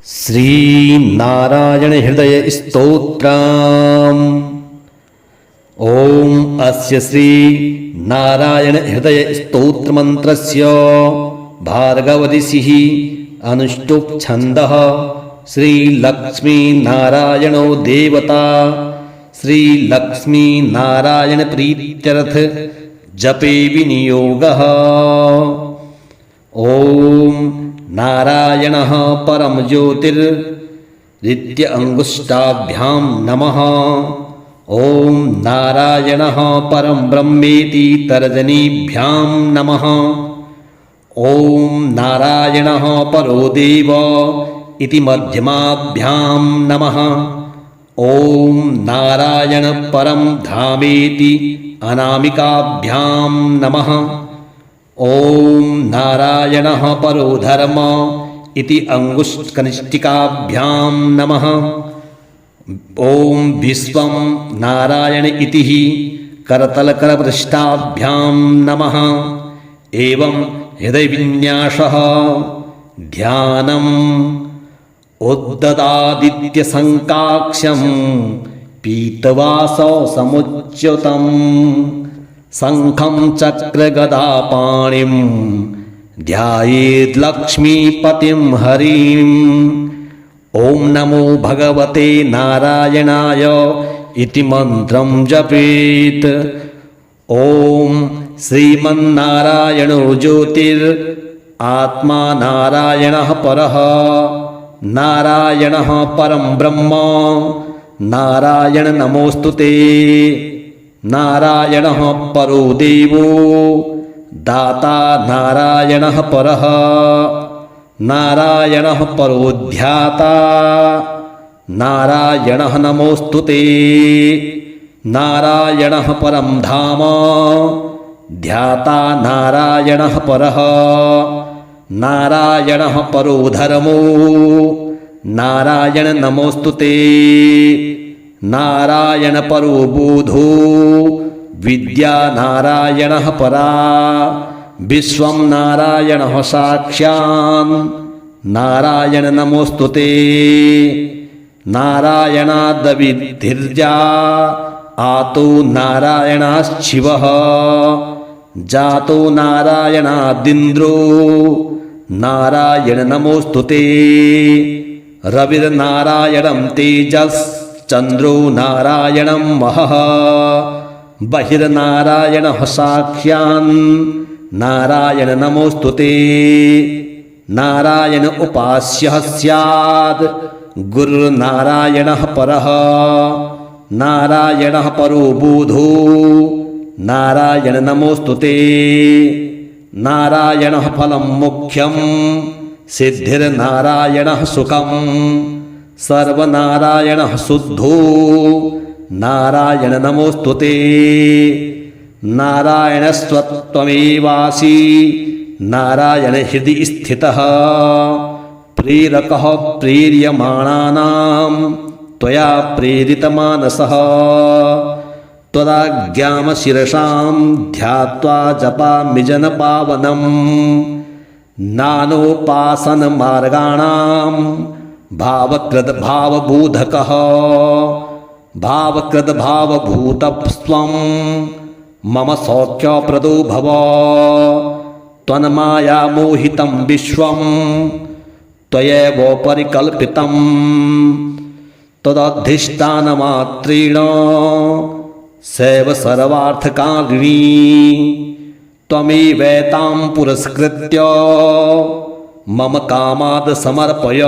श्री नारायण हृदय स्तोत्रम्। ओम अस्य श्री नारायण हृदय स्तोत्र मंत्रस्य भार्गवदिशिः अनुष्टुप् छन्दः श्री लक्ष्मी नारायणो देवता श्री लक्ष्मी नारायण प्रीत्यर्थ जपे विनियोगः। ओम नारायणः परम ज्योतिर्नित्य अंगुष्ठाभ्यां नमः। ओम नारायणः परम ब्रह्मेति तर्जनीभ्यां नमः। ओम नारायणः परो देव इति मध्यमाभ्यां नमः। ओम नारायण परम धामेति अनामिकाभ्यां नमः। ओम नारायणः परो धर्म इति अंगुष्ठकनिष्ठिकाभ्यां नमः। ओम विश्वं नारायण इति करतलकरपृष्ठाभ्यां नमः। एवं हृदयविन्यासः ध्यानम् उद्ददादित्यसङ्काक्षं पीतवासौ समुच्युतम् शङ्खं चक्रगदापाणिं ध्यायेद्लक्ष्मीपतिं हरिम्। ॐ नमो भगवते नारायणाय इति मन्त्रं जपेत्। ॐ श्रीमन्नारायणो ज्योतिरात्मा नारायणः परः नारायणः परं ब्रह्म नारायण नमोस्तुते। नारायणः परो देवो दाता नारायणः परः नारायणः परो ध्याता नारायणः नमोस्तुते। नारायणः परं धाम ध्याता नारायणः परः नारायणः परो धर्मो नारायण नमोस्तुते। नारायण परो बोधो विद्या नारायणः परा विश्वं नारायणः साक्षान् नारायण नमोस्तुते। नारायणादविधिर्जा आतो नारायणाश्चिवः जातो नारायणादिन्द्रो नारायण नमोस्तुते। रविर्नारायणं तेजश्चन्द्रो नारायणं महः बहिर्नारायणः साक्ष्यान् नारायण नमोस्तुते। नारायण उपास्यः स्यात् गुरुर्नारायणः परः नारायणः परो बोधो नारायण नमोस्तुते। नारायणः फलं मुख्यं सिद्धिर्नारायणः सुखं सर्वनारायणः शुद्धो नारायण नमोस्तुते। नारायणस्त्वमेवासि नारायण हृदि स्थितः प्रेरकः प्रेर्यमाणानां त्वया प्रेरितमानसः त्वदाज्ञां शिरसां ध्यात्वा जपामि जनपावनं नानोपासनमार्गाणां भावकृद्भावबोधकः भावकृद्भावभूतस्त्वं मम सौख्यप्रदो भव। त्वन्मायामोहितं विश्वं त्वयैव परिकल्पितं तदधिष्ठानमात्रेण सैव सर्वार्थकारिणी त्वमेवैतां पुरस्कृत्य मम कामाद् समर्पय।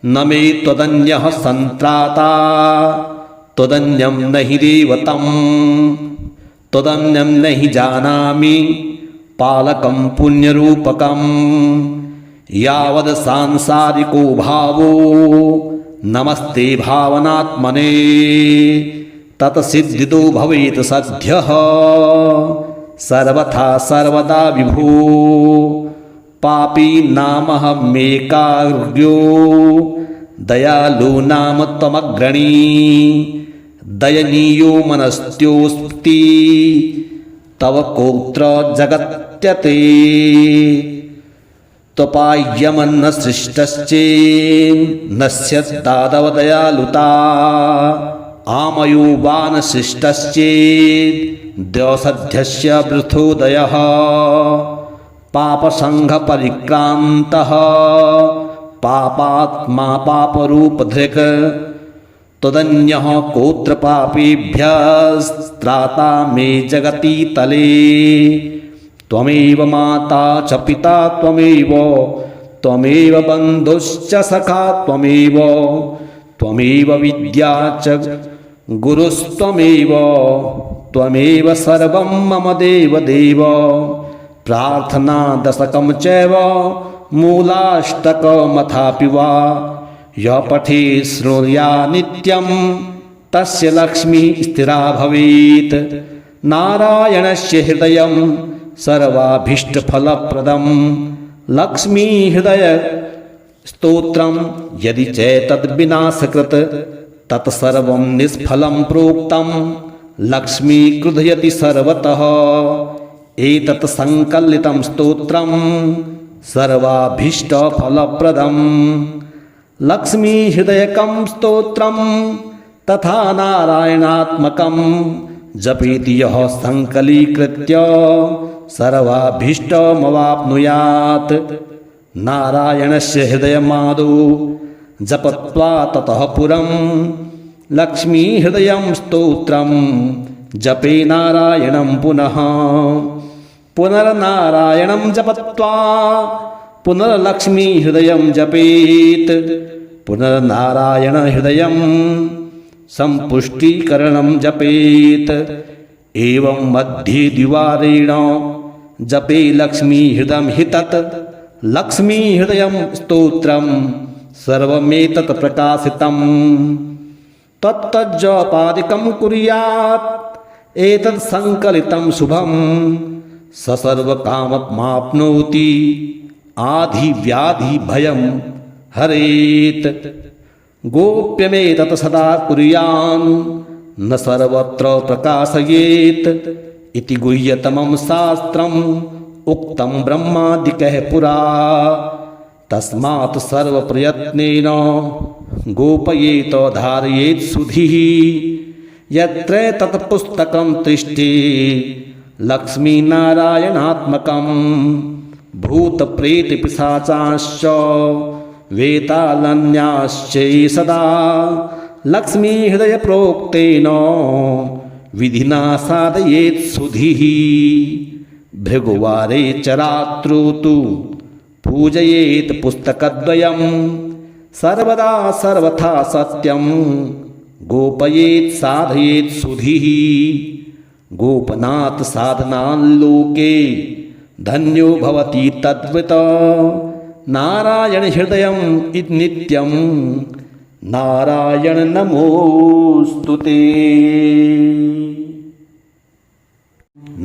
न मे त्वदन्यः सन्त्राता त्वदन्यं न हि देवतं त्वदन्यं न हि जानामि पालकं पुण्यरूपकं। यावद् सांसारिको भावो नमस्ते भावनात्मने तत्सिद्धितो भवेत् सद्यः सर्वथा सर्वदा विभो। पापी नामहमेकाग्र्यो दयालु नाम त्वमग्रणी दयनीयो मनस्त्योऽस्ति तव कोत्र जगत्यते। त्वपाय्यमन्न सृष्टश्चेन्नस्यद्दादवदयालुता आमयोवान सृष्टश्चेद्योसध्यस्य पृथोदयः पापसङ्घपरिक्रान्तः पापात्मा पापरूपधृक् त्वदन्यः कोत्र पापेभ्यस्त्राता मे जगति तले त्वमेव माता च पिता त्वमेव बन्धुश्च सखा त्वमेव विद्या च गुरुस्त्वमेव सर्वं मम देव प्रार्थना दशकं चैव मूलाष्टकमथापि वा यः पठे शृणुया नित्यं तस्य लक्ष्मी स्थिरा भवेत् नारायणस्य हृदयं सर्वाभीष्टफलप्रदं लक्ष्मीहृदय स्तोत्रं यदि चैतद्विनाशकृत तत्सर्वं निष्फलं प्रोक्तं लक्ष्मी क्रुधयति सर्वतः एतत् संकलितं स्तोत्रं सर्वाभीष्टफलप्रदं लक्ष्मीहृदयकं स्तोत्रं तथा नारायणात्मकं जपेति यः संकलीकृत्य सर्वाभीष्टमवाप्नुयात् नारायणस्य हृदयमादौ जपत्वा ततः पुरं लक्ष्मीहृदयं स्तोत्रं जपे नारायणं पुनर्नारायणं जपत्वा पुनर्लक्ष्मीहृदयं जपेत् पुनर्नारायणहृदयं सम्पुष्टीकरणं जपेत् एवं मध्ये द्विवारेण जपे लक्ष्मीहृदयं हि तत् लक्ष्मीहृदयं स्तोत्रं सर्वमेतत् प्रकाशितं तत्तज्जपादिकं कुर्यात् एतत् संकलितं शुभं स सर्वकाममाप्नोति आधिव्याधिभयं हरेत् गोप्यमेतत् सदा कुर्यान् न सर्वत्र प्रकाशयेत् इति गुह्यतमं शास्त्रम् उक्तं ब्रह्मादिकैः पुरा तस्मात् सर्वप्रयत्नेन गोपयेत धारयेत् सुधीः यत्र तत्पुस्तकं तिष्ठे लक्ष्मीनारायणात्मकं भूतप्रेतपिशाचाश्च वेतालन्याश्च सदा लक्ष्मीहृदयप्रोक्तेन विधिना साधयेत् सुधीः भृगुवारे च रात्रौ तु पूजयेत् पुस्तकद्वयं सर्वदा सर्वथा सत्यं गोपयेत् साधयेत् सुधीः गोपनात् साधनाल्लोके धन्यो भवति तद्वित नारायण हृदयं इति नित्यं नारायण नमोस्तुते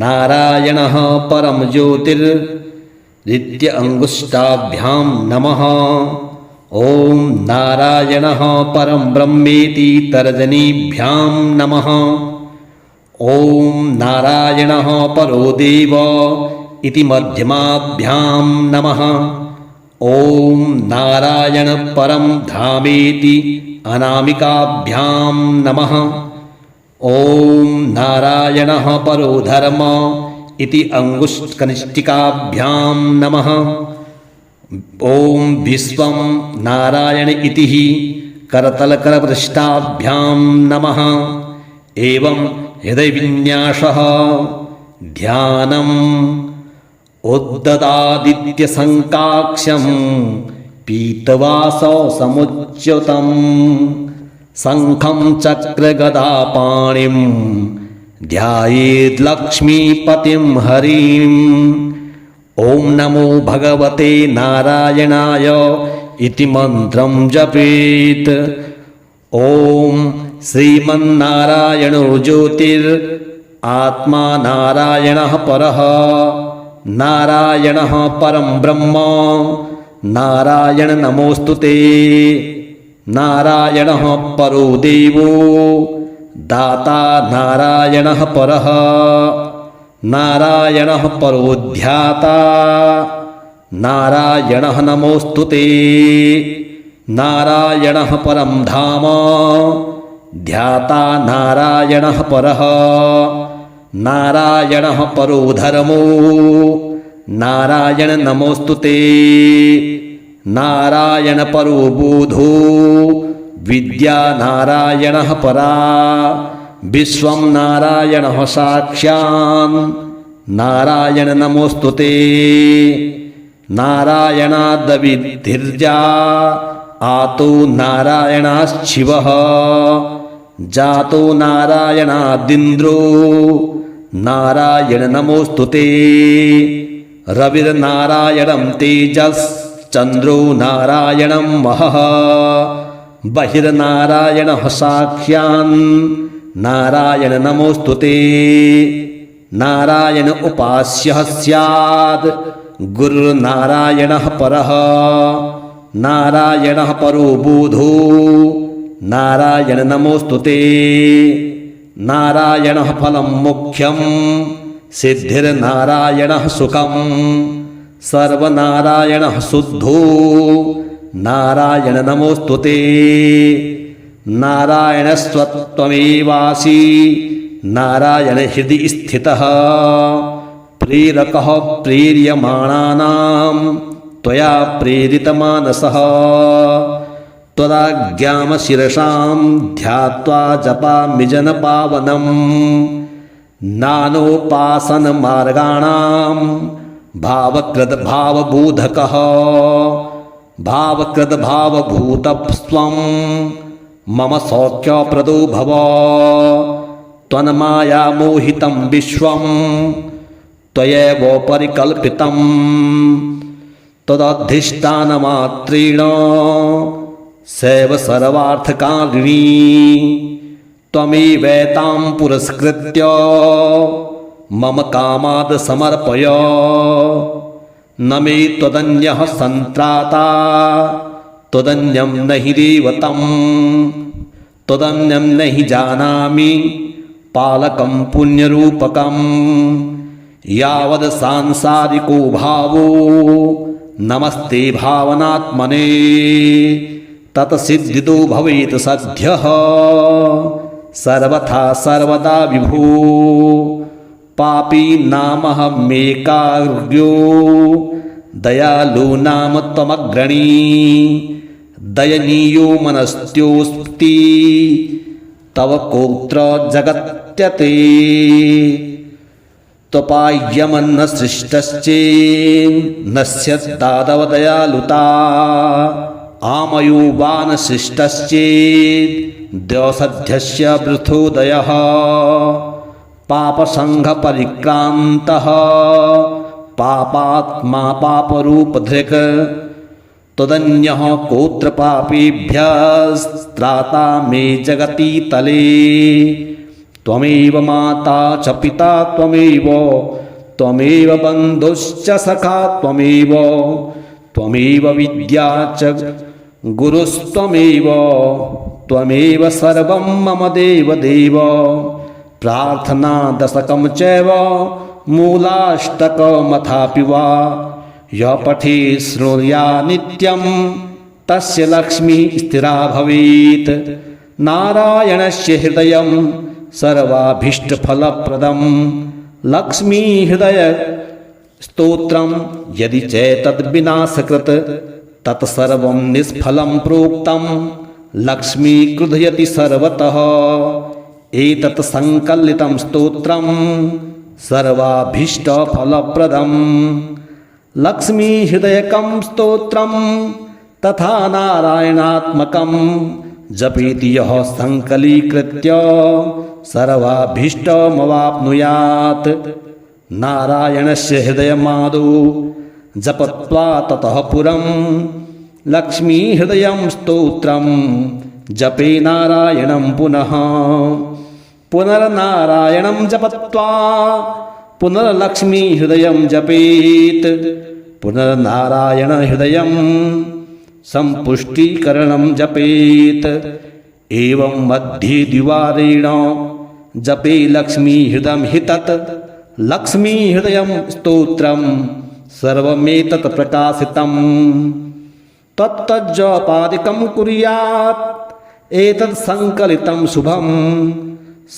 नारायणः परम ज्योतिर्नित्य अंगुष्ठाभ्यां नमः ओम नारायणः परम ब्रह्मेति तर्जनीभ्यां नमः ओम नारायणः परो देव इति मध्यमाभ्यां नमः ओम नारायण परम धामेति अनामिकाभ्यां नमः ओम नारायणः परो धर्म इति अंगुष्ठकनिष्ठिकाभ्यां नमः ओम विश्वं नारायण इति करतलकरपृष्ठाभ्यां नमः एवं हृदयविन्यासः ध्यानम् उद्ददादित्यसङ्काक्षं पीतवासौ समुच्युतं शङ्खं चक्रगदापाणिं ध्यायेद्लक्ष्मीपतिं हरिम् ॐ नमो भगवते नारायणाय इति मन्त्रं जपेत् ॐ श्रीमन्नारायणो ज्योतिरात्मा नारायणः परः नारायणः परं ब्रह्म नारायण नमोस्तुते नारायणः परो देवो दाता नारायणः परः नारायणः परो ध्याता नारायणः नमोऽस्तु ते। नारायणः परं धाम ध्याता नारायणः परः। नारायणः परो धर्मो नारायण नमोऽस्तु ते। नारायण परो बोधो विद्या नारायणः परा। विश्वं नारायणः साक्षान् नारायण नमोऽस्तु ते। नारायणादविधिर्जा आतो नारायणाच्छिवः। जातो नारायणादिन्द्रो नारायण नमोऽस्तु ते। रविर्नारायणं तेजश्चन्द्रो नारायणं महः। बहिर्नारायणः साक्ष्यान् नारायण नमोऽस्तु ते। नारायण उपास्यः स्यात् गुरुर्नारायणः परः। नारायणः परो बोधो नारायण नमोऽस्तु ते। नारायणः फलं मुख्यं सिद्धिर्नारायणः सुखं। सर्वनारायणः शुद्धो नारायण नमोऽस्तु ते। नारायणस्त्वमेवासि नारायण हृदि स्थितः। प्रेरकः प्रेर्यमाणानां त्वया प्रेरितमानसः। त्वदाज्ञां शिरसां ध्यात्वा जपामि जनपावनं। नानोपासनमार्गाणां भावकृद्भावबोधकः। भावकृद्भावभूतस्त्वं मम सौख्यप्रदो भव। त्वन्मायामोहितं विश्वं त्वयैव परिकल्पितं। त्वदधिष्ठानमात्रेण सैव सर्वार्थकारिणी। त्वमेवैतां पुरस्कृत्य मम कामाद समर्पय। न मे त्वदन्यः सन्त्राता त्वदन्यं न हि देवतं। त्वदन्यं न हि जानामि पालकं पुण्यरूपकं। यावद् सांसारिको भावो नमस्ते भावनात्मने। तत्सिद्धितो भवेत् सद्यः सर्वथा सर्वदा विभो। पापी नामहमेकाग्र्यो दयालु नाम त्वमग्रणी। दयनीयो मनस्त्योऽस्ति तव कोत्र जगत्यते। त्वपाय्यमन्न सृष्टश्चेन्नस्यदादव दयालुता। आमयो वान सृष्टश्चेत् द्यौसध्यस्य वृथोदयः। पापसङ्घपरिक्रान्तः पापात्मा पापरूपधृक्। त्वदन्यः कोत्र पापेभ्यस्त्राता मे जगति तले। त्वमेव माता च पिता त्वमेव। त्वमेव बन्धुश्च सखा त्वमेव। त्वमेव विद्या च गुरुस्त्वमेव। त्वमेव सर्वं मम देवदेव। प्रार्थना दशकं चैव मूलाष्टकमथापि वा। यः पठे शृणुया नित्यं तस्य लक्ष्मी स्थिरा भवेत्। नारायणस्य हृदयं सर्वाभीष्टफलप्रदं। लक्ष्मीहृदय स्तोत्रं यदि चैतद्विनाशकृत् तत्सर्वं निष्फलं प्रोक्तं। लक्ष्मी क्रुधयति सर्वतः एतत् संकलितं स्तोत्रं सर्वाभीष्टफलप्रदं। लक्ष्मीहृदयकं स्तोत्रं तथा नारायणात्मकं जपेति यः संकलीकृत्य सर्वाभीष्टमवाप्नुयात्। नारायणस्य हृदयमादौ जपत्वा ततः पुरं लक्ष्मीहृदयं स्तोत्रं जपे नारायणं पुनः। पुनर्नारायणं जपत्वा पुनर्लक्ष्मीहृदयं जपेत्। पुनर्नारायणहृदयं सम्पुष्टीकरणं जपेत्। एवं मध्ये द्विवारेण जपे लक्ष्मीहृदयं हि तत्। लक्ष्मीहृदयं स्तोत्रं सर्वमेतत् प्रकाशितम् तत्तज्जपादिकं कुर्यात् एतत् संकलितं शुभं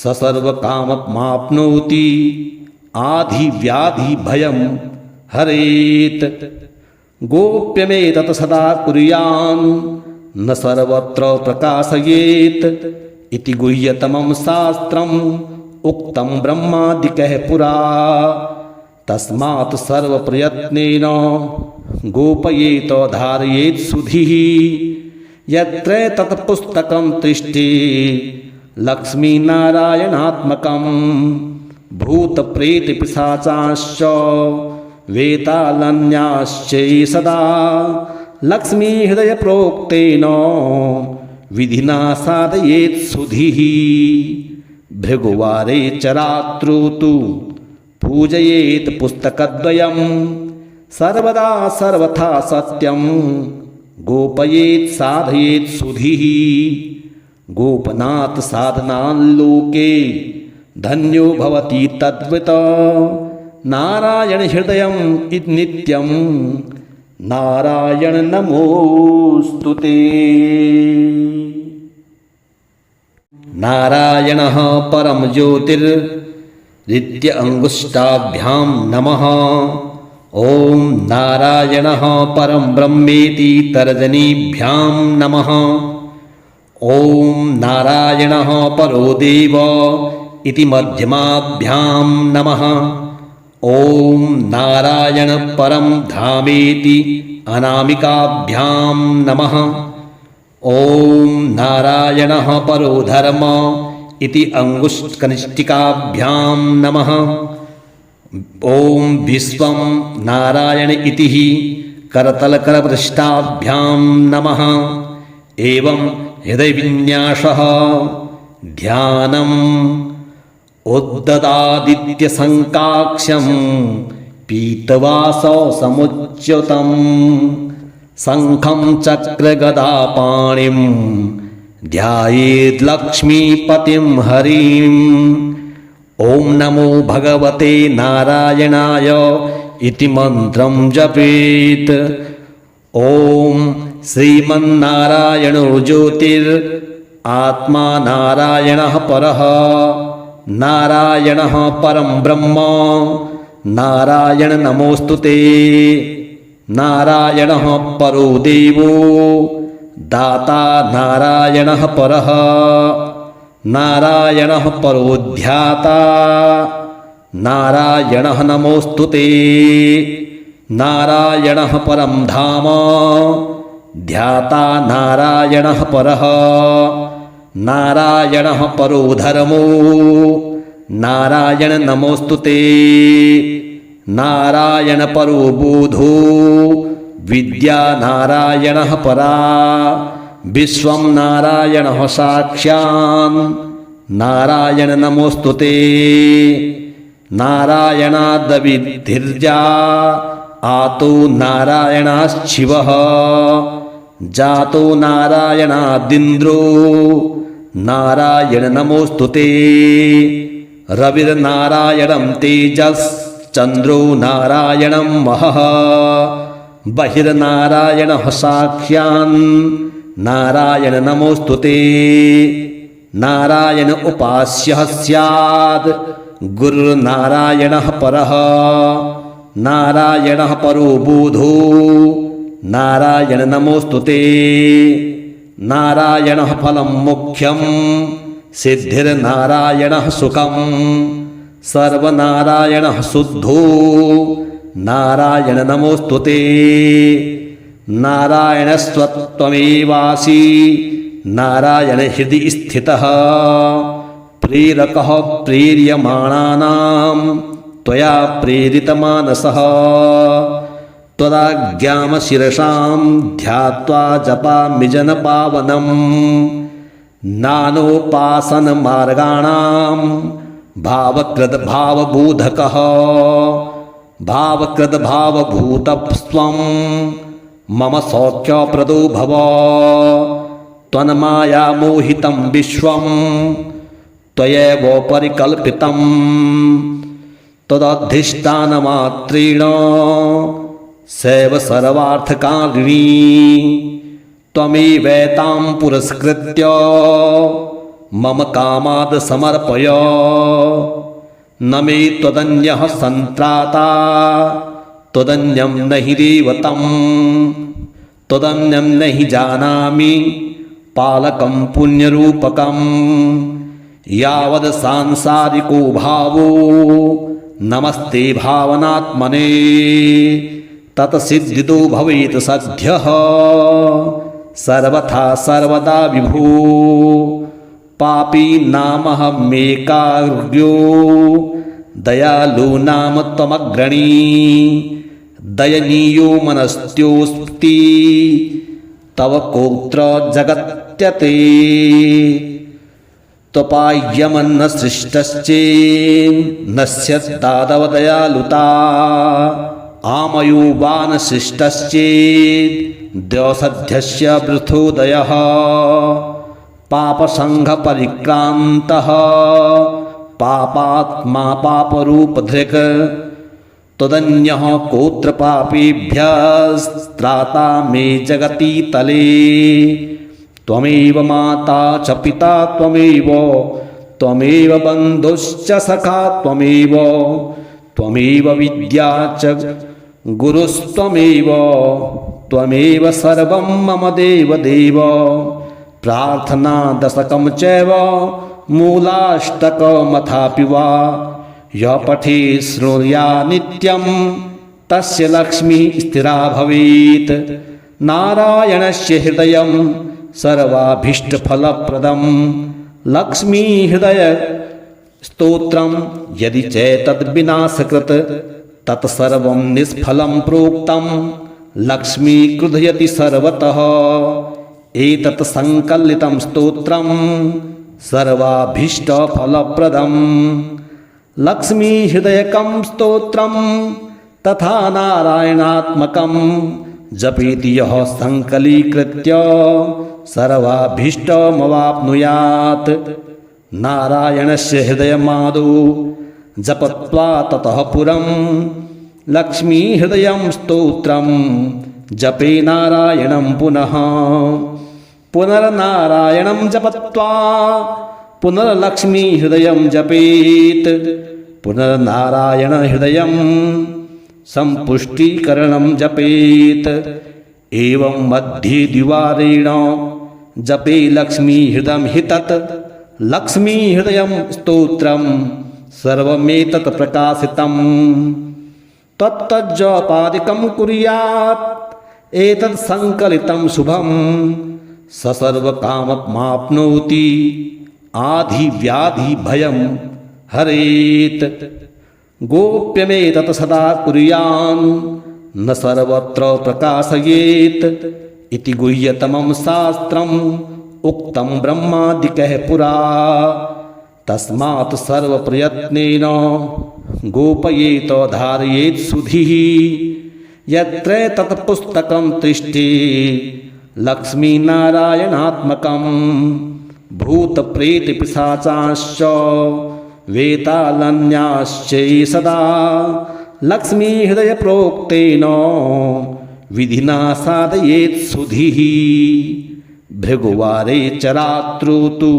स सर्वकाममाप्नोति आधिव्याधिभयं हरेत् गोप्यमेतत् सदा कुर्यान् न सर्वत्र प्रकाशयेत् इति गुह्यतमं शास्त्रम् उक्तं ब्रह्मादिकैः पुरा तस्मात् सर्वप्रयत्नेन गोपयेत धारयेत् सुधीः यत्र तत् पुस्तकं तिष्ठे लक्ष्मीनारायणात्मकं भूतप्रेतपिशाचाश्च वेतालन्याश्चै सदा लक्ष्मीहृदयप्रोक्तेन विधिना साधयेत् सुधीः भृगुवारे च रात्रौ तु पूजयेत् पुस्तकद्वयं सर्वदा सर्वथा सत्यं गोपयेत् साधयेत् सुधीः गोपनात् साधनाल्लोके धन्यो भवति तद्वित नारायण हृदयम् इति नित्यं नारायण नमोस्तुते। नारायणः परम ज्योतिर्नित्य अंगुष्ठाभ्यां नमः। ओम नारायणः परम ब्रह्मेति तर्जनीभ्यां नमः। ओम नारायणः परो देव इति मध्यमाभ्यां नमः। ओम नारायण परम धामेति अनामिकाभ्यां नमः। ओम नारायणः परो धर्म इति अंगुष्ठकनिष्ठिकाभ्यां नमः। ओम विश्वं नारायण इति करतलकरपृष्ठाभ्यां नमः। एवं हृदयविन्यासः ध्यानम् उद्ददादित्यसङ्काक्षं पीतवासौ समुच्युतं शङ्खं चक्रगदापाणिं ध्यायेद्लक्ष्मीपतिं हरिम्। ॐ नमो भगवते नारायणाय इति मन्त्रं जपेत्। ॐ श्रीमन्नारायणो ज्योतिरात्मा नारायणः परः नारायणः परं ब्रह्म नारायण नमोस्तुते। नारायणः परो देवो दाता नारायणः परः नारायणः परो ध्याता नारायणः नमोस्तुते। नारायणः परं धाम ध्याता नारायणः परः नारायणः परो धर्मो नारायण नमोस्तुते। नारायण परो बोधो विद्या नारायणः परा विश्वं नारायणः साक्षान् नारायण नमोस्तुते। नारायणादविधिर्जा आतो नारायणाश्चिवः जातो नारायणादिन्द्रो नारायण नमोस्तुते। रविर्नारायणं तेजश्चन्द्रो नारायणं महः बहिर्नारायणः साक्ष्यान् नारायण नमोस्तुते। नारायण उपास्यः स्यात् गुरुर्नारायणः परः नारायणः परो बोधो नारायण नमोस्तुते। नारायणः फलं मुख्यं सिद्धिर्नारायणः सुखं सर्वनारायणः शुद्धो नारायण नमोस्तुते। नारायणस्त्वमेवासि नारायण हृदि स्थितः प्रेरकः प्रेर्यमाणानां त्वया प्रेरितमानसः त्वदाज्ञां शिरसां ध्यात्वा जपामि जनपावनं नानोपासनमार्गाणां भावकृद्भावबोधकः भावकृद्भावभूतस्त्वं मम सौख्यप्रदो भव। त्वन्मायामोहितं विश्वं त्वयैव परिकल्पितं तदधिष्ठानमात्रेण सैव सर्वार्थकारिणी त्वमेवैतां पुरस्कृत्य मम कामाद समर्पय। न मे त्वदन्यः सन्त्राता त्वदन्यं न हि देवतं त्वदन्यं न हि जानामि पालकं पुण्यरूपकं। यावद् सांसारिको भावो नमस्ते भावनात्मने तत्सिद्धितो भवेत् सद्यः सर्वथा सर्वदा विभो। पापी नामहमेकाग्र्यो दयालु नाम त्वमग्रणी दयनीयो मनस्त्योऽस्ति तव कोत्र जगत्यते। त्वपाय्यमन्न सृष्टश्चेन्नश्यदादव दयालुता आमयो वा न सृष्टश्चेद् द्यौसध्यस्य वृथोदयः। पापसङ्घपरिक्रान्तः पापात्मा पापरूपधृक् त्वदन्यः कोत्र पापेभ्यस्त्राता मे जगति तले। त्वमेव माता च पिता त्वमेव बन्धुश्च सखा त्वमेव विद्या च गुरुस्त्वमेव सर्वं मम देवदेव। प्रार्थना दशकं चैव मूलाष्टकमथापि वा यः पठे शृणुया नित्यं तस्य लक्ष्मी स्थिरा भवेत्। नारायणस्य हृदयं सर्वाभीष्टफलप्रदं लक्ष्मी हृदय स्तोत्रं यदि चैतद्विनाशकृत तत्सर्वं निष्फलं प्रोक्तं। लक्ष्मी क्रुधयति सर्वतः एतत् संकलितं स्तोत्रं सर्वाभीष्टफलप्रदं। लक्ष्मी हृदयकं स्तोत्रं तथा नारायणात्मकं जपेति यः संकलीकृत्य सर्वाभीष्टमवाप्नुयात्। नारायणस्य हृदयमादौ जपत्वा ततः पुरं लक्ष्मी हृदयं स्तोत्रं जपे नारायणं पुनः। पुनर्नारायणं जपत्वा पुनर्लक्ष्मी हृदयं जपेत्। पुनर्नारायण हृदयं सम्पुष्टीकरणं जपेत्। एवं मध्ये द्विवारेण जपे लक्ष्मी हृदयं हि तत् लक्ष्मी हृदयं स्तोत्रं सर्वमेतत् प्रकाशितं। तत्तज्जपादिकं कुर्यात् एतत् संकलितं शुभं स सर्वकाममाप्नोति आधिव्याधिभयं हरेत्। गोप्यमेतत् सदा कुर्यान् न सर्वत्र प्रकाशयेत् इति गुह्यतमं शास्त्रम् उक्तं ब्रह्मादिकैः पुरा। तस्मात् सर्वप्रयत्नेन गोपयेत धारयेत् सुधीः। यत्र तत्पुस्तकं तिष्ठे लक्ष्मीनारायणात्मकं भूतप्रेतपिशाचाश्च वेतालन्याश्च सदा लक्ष्मी हृदय प्रोक्तेन विधिना साधयेत् सुधीः। भृगुवारे च रात्रौ तु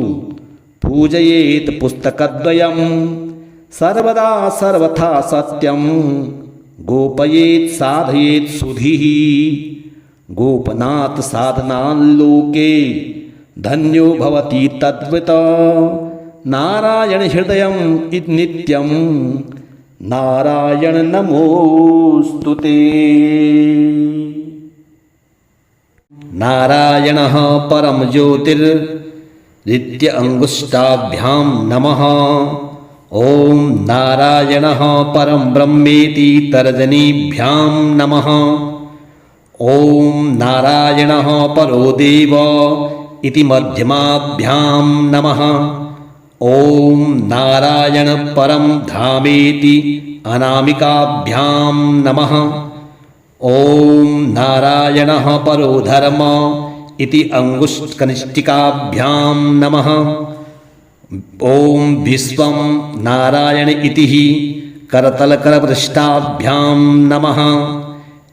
पूजयेत् पुस्तकद्वयं सर्वदा सर्वथा सत्यं गोपयेत् साधयेत् सुधीः। गोपनात् साधनाल्लोके धन्यो भवति तद्वित नारायण हृदयं इति नित्यं नारायण नमोस्तुते। नारायणः परम ज्योतिर्नित्य अंगुष्ठाभ्यां नमः। ओम नारायणः परम ब्रह्मेति तर्जनीभ्यां नमः। ओम नारायणः परो देव इति मध्यमाभ्यां नमः। ओम नारायण परम धामेति अनामिकाभ्यां नमः। ओम नारायणः परो धर्म इति अंगुष्ठकनिष्ठिकाभ्यां नमः। ओम विश्वं नारायण इति करतलकरपृष्ठाभ्यां नमः।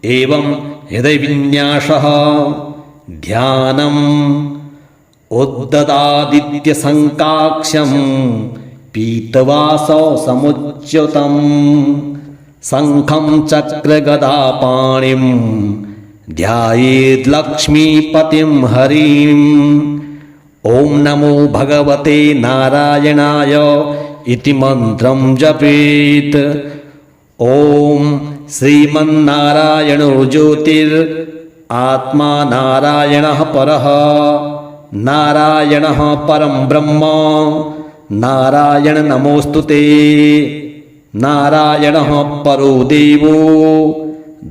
एवं हृदयविन्यासः ध्यानम् उद्ददादित्यसङ्काक्ष्यं पीतवासौ समुच्युतं शङ्खं चक्रगदापाणिं ध्यायेद्लक्ष्मीपतिं हरिम्। ॐ नमो भगवते नारायणाय इति मन्त्रं जपेत्। ॐ श्रीमन्नारायणो ज्योतिरात्मा नारायणः परः नारायणः परं ब्रह्म नारायण नमोस्तुते। नारायणः परो देवो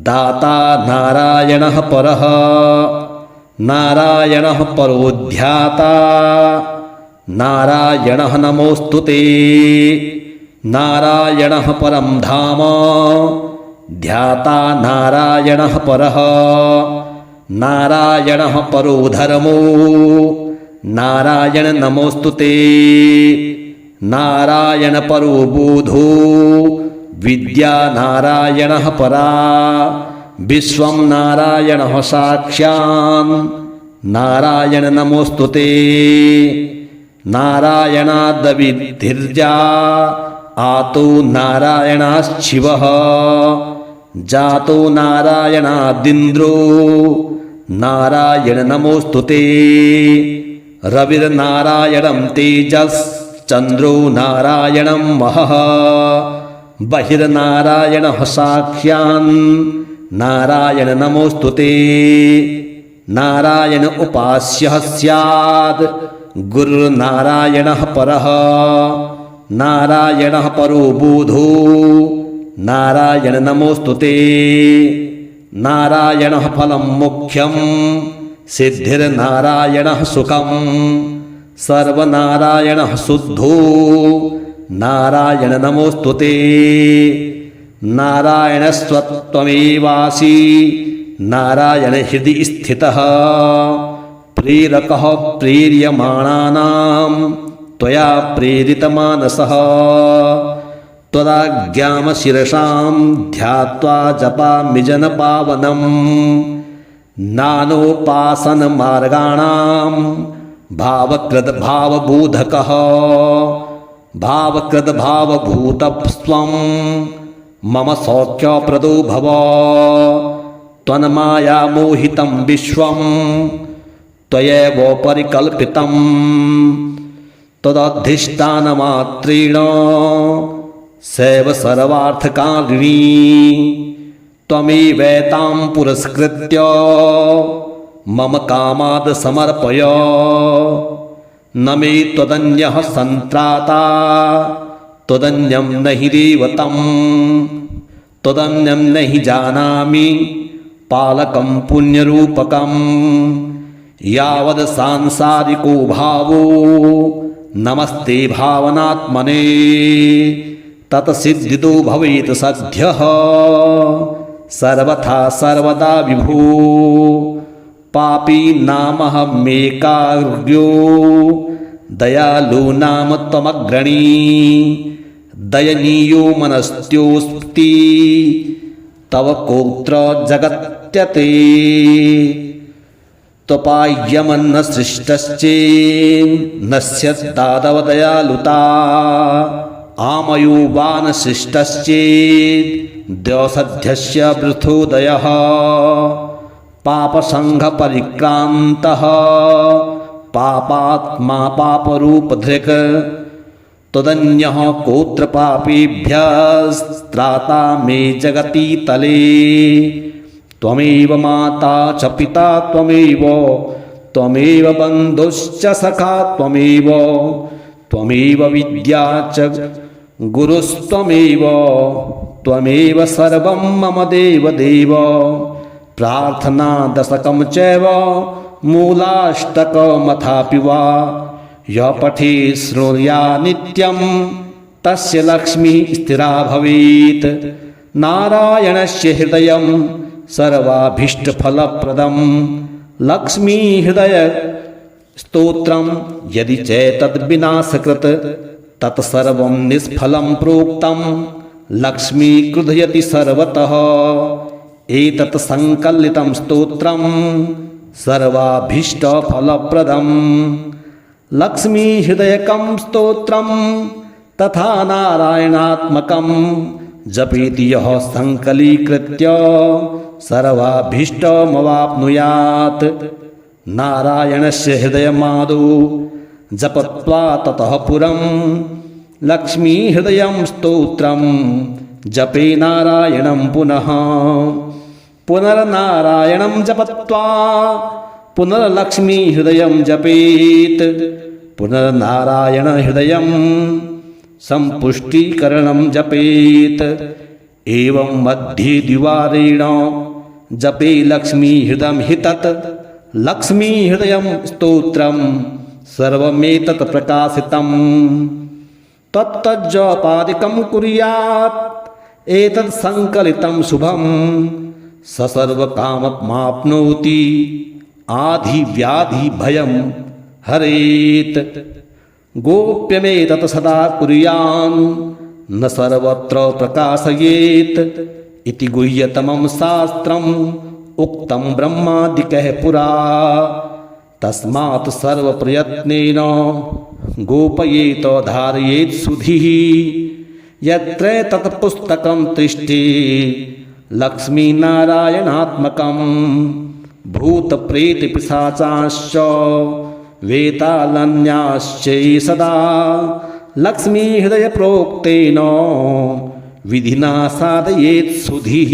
दाता नारायणः परः नारायणः परो ध्याता नारायणः नमोस्तुते। नारायणः परं धाम ध्याता नारायणः परः नारायणः परो धर्मो नारायण नमोस्तुते। नारायण परो बोधो विद्या नारायणः परा विश्वं नारायणः साक्षात् नारायण नमोस्तुते। नारायणादविधिर्जा आतो नारायणाश्चिवः जातो नारायणादिन्द्रो नारायण नमोस्तुते। रविर्नारायणं तेजश्चन्द्रो नारायणं महः बहिर्नारायणः साक्षात् नारायण नमोस्तुते। नारायण उपास्यः स्यात् गुरुर्नारायणः परः नारायणः परो बोधो नारायण नमोस्तुते। नारायणः फलं मुख्यं सिद्धिर्नारायणः सुखं सर्वनारायणः शुद्धो नारायण नमोस्तुते। नारायणस्त्वमेवासि नारायण हृदि स्थितः प्रेरकः प्रेर्यमाणानां त्वया प्रेरितमानसः त्वदाज्ञामशिरसां ध्यात्वा जपामि जनपावनं नानोपासनमार्गाणां भावकृद्भावबोधकः भावकृद्भावभूतस्त्वं मम सौख्यप्रदो भव। त्वन्मायामोहितं विश्वं त्वयैव परिकल्पितं तदधिष्ठानमात्रेण सैव सर्वार्थकारिणी त्वमेवैतां पुरस्कृत्य मम कामाद् समर्पय। न मे त्वदन्यः सन्त्राता त्वदन्यं न हि देवतं त्वदन्यं न हि जानामि पालकं पुण्यरूपकं यावद् सांसारिको भावो नमस्ते भावनात्मने तत्सिद्धितो भवेत् सद्यः सर्वथा सर्वदा विभो। पापी नामहमेकाग्र्यो दयालु नाम त्वमग्रणी दयनीयो मनस्त्योऽस्ति तव कोत्र जगत्यते। त्वपाय्यमन्न सृष्टश्चेन्नस्यदादव दयालुता आमयो वान सृष्टश्चेत् द्यौसध्यस्य वृथोदयः पापसङ्घपरिक्रान्तः पापात्मा पापरूपधृक् त्वदन्यः कोत्र पापेभ्यस्त्राता मे जगति तले। त्वमेव माता च पिता त्वमेव बन्धुश्च सखा त्वमेव विद्या च गुरुस्त्वमेव सर्वं मम देवदेव। प्रार्थना दशकं चैव मूलाष्टकमथापि वा यः पठे शृणुया नित्यं तस्य लक्ष्मीः स्थिरा भवेत्। नारायणस्य हृदयं सर्वाभीष्टफलप्रदं लक्ष्मीहृदय स्तोत्रं यदि चैतद्विनाशकृत् तत्सर्वं निष्फलं प्रोक्तं लक्ष्मी क्रुधयति सर्वतः। एतत् संकलितं स्तोत्रं सर्वाभीष्टफलप्रदं लक्ष्मीहृदयकं स्तोत्रं तथा नारायणात्मकं जपेति यः संकलीकृत्य सर्वाभीष्टमवाप्नुयात्। नारायणस्य हृदयमादौ जपत्वा ततः पुरं लक्ष्मीहृदयं स्तोत्रं जपे नारायणं पुनः। पुनर्नारायणं जपत्वा पुनर्लक्ष्मीहृदयं जपेत्। पुनर्नारायणहृदयं सम्पुष्टीकरणं जपेत्। एवं मध्ये द्विवारेण जपे लक्ष्मीहृदयं हि तत् लक्ष्मीहृदयं स्तोत्रं सर्वमेतत् प्रकाशितम्। तत्तज्जपादिकं कुर्यात् एतत् संकलितं शुभं स सर्वकाममाप्नोति आधिव्याधिभयं हरेत्। गोप्यमेतत् सदा कुर्यान् न सर्वत्र प्रकाशयेत् इति गुह्यतमं शास्त्रम् उक्तं ब्रह्मादिकैः पुरा। तस्मात् सर्वप्रयत्नेन गोपयेत धारयेत् सुधीः। यत्र तत् पुस्तकं तिष्ठे लक्ष्मीनारायणात्मकं भूतप्रेतपिशाचाश्च वेतालन्याश्च सदा लक्ष्मीहृदयप्रोक्तेन विधिना साधयेत् सुधीः।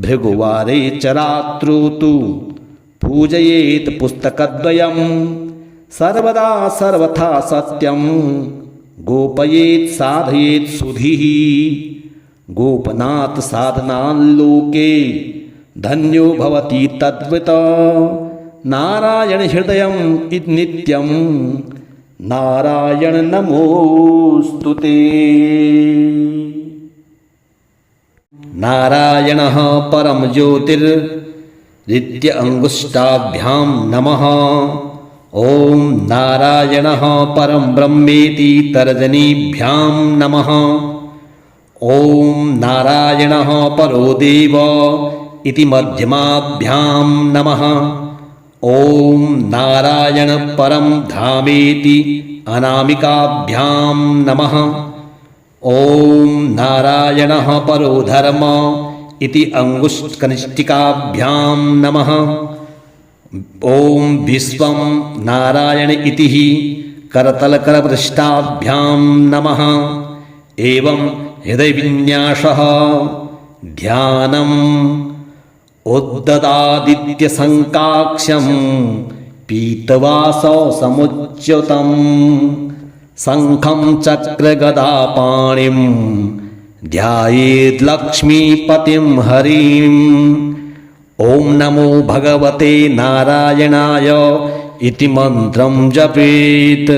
भृगुवारे च रात्रौ तु पूजयेत् पुस्तकद्वयं सर्वदा सर्वथा सत्यं गोपयेत् साधयेत् सुधीः। गोपनात् साधनाल्लोके धन्यो भवति तद्वित नारायणहृदयम् इति नित्यं नारायण नमोस्तुते। नारायणः परम ज्योतिर्नित्य अंगुष्ठाभ्यां नमः। ॐ नारायणः परं ब्रह्मेति तर्जनीभ्यां नमः। ॐ नारायणः परो देव इति मध्यमाभ्यां नमः। ॐ नारायण परं धामेति अनामिकाभ्यां नमः। ॐ नारायणः परो धर्म इति अंगुष्ठकनिष्ठिकाभ्यां नमः। ॐ विश्वं नारायण इति करतलकरपृष्ठाभ्यां नमः। एवं हृदयविन्यासः ध्यानम् उद्ददादित्यसङ्काक्ष्यं पीतवाससमुच्युतं शङ्खं चक्रगदापाणिं ध्यायेद्लक्ष्मीपतिं हरिम्। ॐ नमो भगवते नारायणाय इति मन्त्रं जपेत्।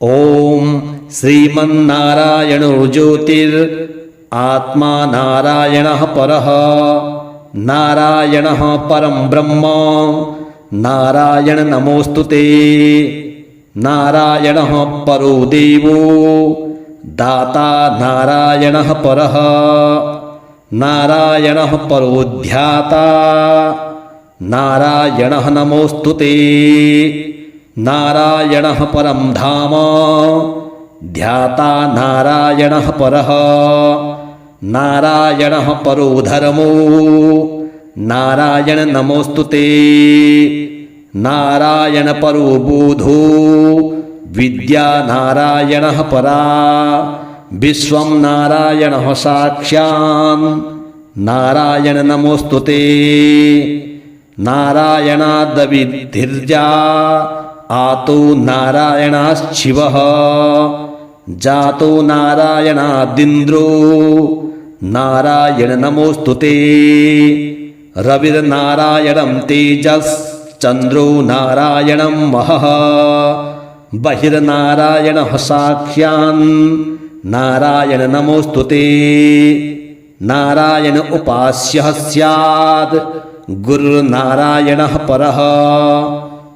ॐ श्रीमन्नारायणो ज्योतिरात्मा नारायणः परः नारायणः परं ब्रह्म नारायण नमोस्तुते। नारायणः परो देवो दाता नारायणः परः नारायणः परो ध्याता नारायणः नमोस्तुते। नारायणः परं धाम ध्याता नारायणः परः नारायणः परो धर्मो नारायण नमोस्तुते। नारायण परो बोधो विद्या नारायणः परा विश्वं नारायणः साक्षात् नारायण नमोस्तुते। नारायणादविधिर्जा आतो नारायणाश्चिवः जातो नारायणादिन्द्रो नारायण नमोस्तुते। रविर्नारायणं तेजश्चन्द्रो नारायणं महः बहिर्नारायणः साक्षात् नारायण नमोस्तुते। नारायण उपास्यः स्यात् गुरुर्नारायणः परः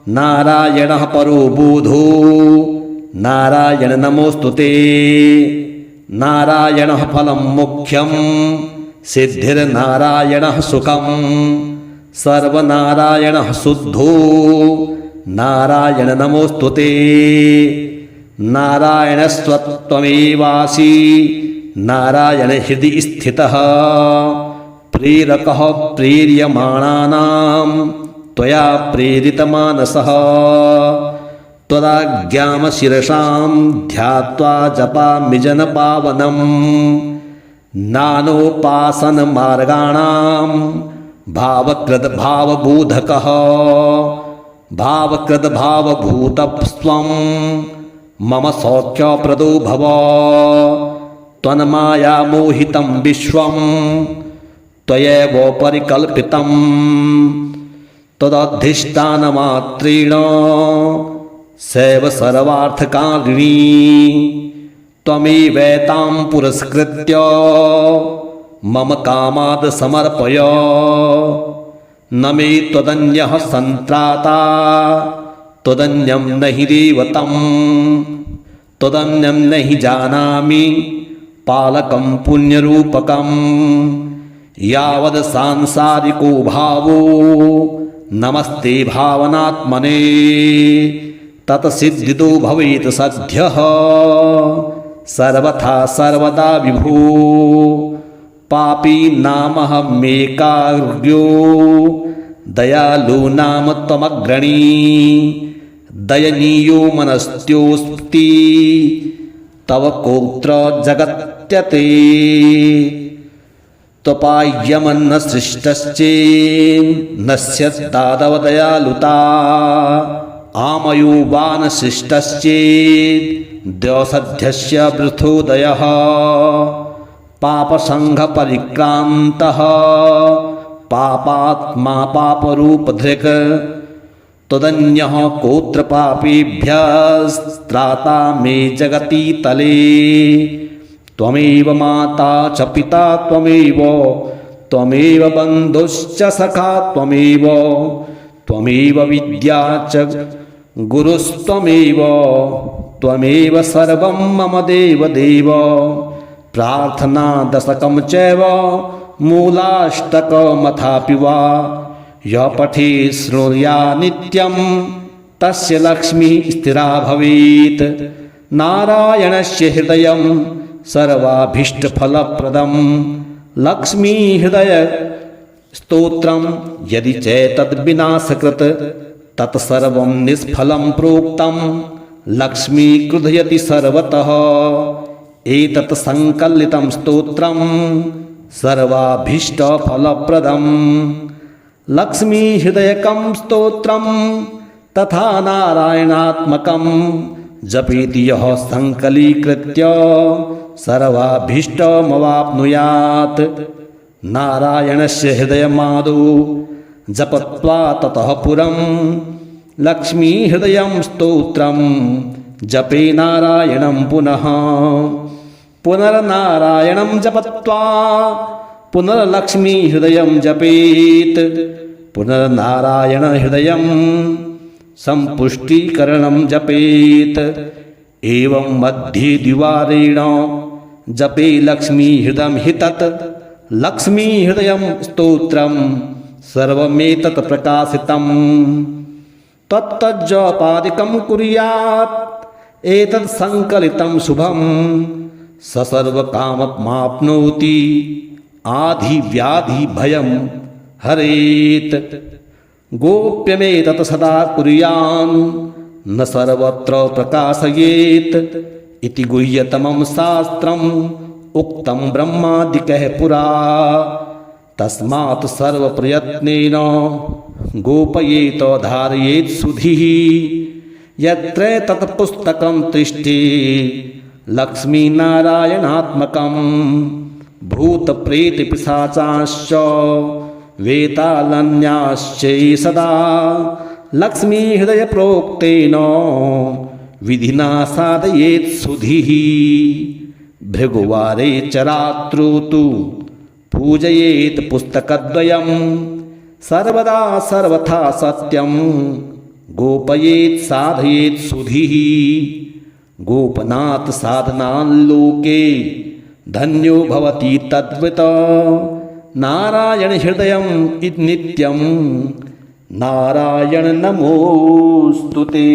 नारायणः परो बोधो नारायण नमोस्तुते। नारायणः फलं मुख्यं सिद्धिर्नारायणः सुखम् सर्वनारायणः शुद्धो नारायण नमोस्तुते नारायणस्त्वमेवासि नारायण हृदि स्थितः प्रेरकः प्रेर्यमाणानां त्वया प्रेरितमानसः त्वदाज्ञां शिरसां ध्यात्वा जपामि जनपावनम् नानोपासनमार्गाणां भावकृद्भावबोधकः भावकृद्भावभूतस्त्वं मम सौख्यप्रदो भव त्वन्मायामोहितं विश्वं त्वयैव परिकल्पितं तदधिष्ठानमात्रेण सैव सर्वार्थकारिणी त्वमेवैतां पुरस्कृत्य मम कामाद् समर्पय न मे त्वदन्यः सन्त्राता त्वदन्यं न हि देवतं त्वदन्यं न हि जानामि पालकं पुण्यरूपकं यावद् सांसारिको भावो नमस्ते भावनात्मने तत्सिद्धितो भवेत् सद्यः सर्वथा सर्वदा विभो पापी नामहमेकाग्र्यो दयालु नाम त्वमग्रणी दयनीयो मनस्त्योऽस्ति तव कोत्र जगत्यते त्वपाय्यमन्न सृष्टश्चेन्नस्यत्तादव दयालुता आमयो वा न सृष्टश्चेद्यसध्यस्य वृथोदयः पापसङ्घपरिक्रान्तः पापात्मा पापरूपधृक् त्वदन्यः कोत्र पापेभ्यस्त्राता मे जगति तले त्वमेव माता च पिता त्वमेव बन्धुश्च सखा त्वमेव विद्या च गुरुस्त्वमेव सर्वं मम देव प्रार्थना दशकं चैव मूलाष्टकमथापि वा यः पठे शृणुया नित्यं तस्य लक्ष्मीः स्थिरा भवेत् नारायणस्य हृदयं सर्वाभीष्टफलप्रदं लक्ष्मीहृदयस्तोत्रं यदि चैतद्विनाशकृत् तत्सर्वं निष्फलं प्रोक्तं लक्ष्मी क्रुधयति सर्वतः एतत् संकलितं स्तोत्रं सर्वाभीष्टफलप्रदं लक्ष्मीहृदयकं स्तोत्रं तथा नारायणात्मकं जपेति यः संकलीकृत्य सर्वाभीष्टमवाप्नुयात् नारायणस्य हृदयमादौ जपत्वा ततः पुरं लक्ष्मीहृदयं स्तोत्रं जपे नारायणं पुनः पुनर्नारायणं जपत्वा पुनर्लक्ष्मीहृदयं जपेत् पुनर्नारायणहृदयं सम्पुष्टीकरणं जपेत् एवं मध्ये द्विवारेण जपे लक्ष्मीहृदयं हि तत् लक्ष्मीहृदयं स्तोत्रं सर्वमेतत् प्रकाशितं तत्तज्जपादिकं कुर्यात् एतत् संकलितं शुभं स सर्वकाममाप्नोति आधिव्याधिभयं हरेत् गोप्यमेतत् सदा कुर्यान् न सर्वत्र प्रकाशयेत् इति गुह्यतमं शास्त्रम् उक्तं ब्रह्मादिकैः पुरा तस्मात् सर्वप्रयत्नेन गोपयेत धारयेत् सुधीः यत्र तत् पुस्तकं तिष्ठे लक्ष्मीनारायणात्मकं भूतप्रेतपिशाचाश्च वेतालन्याश्च सदा लक्ष्मीहृदयप्रोक्तेन विधिना साधयेत् सुधीः भृगुवारे च रात्रौ तु पूजयेत् पुस्तकद्वयं सर्वदा सर्वथा सत्यं गोपयेत् साधयेत् सुधीः गोपनात् साधनान् लोके धन्यो भवति तद्वित नारायण हृदयं नित्यं नारायण नमोस्तुते।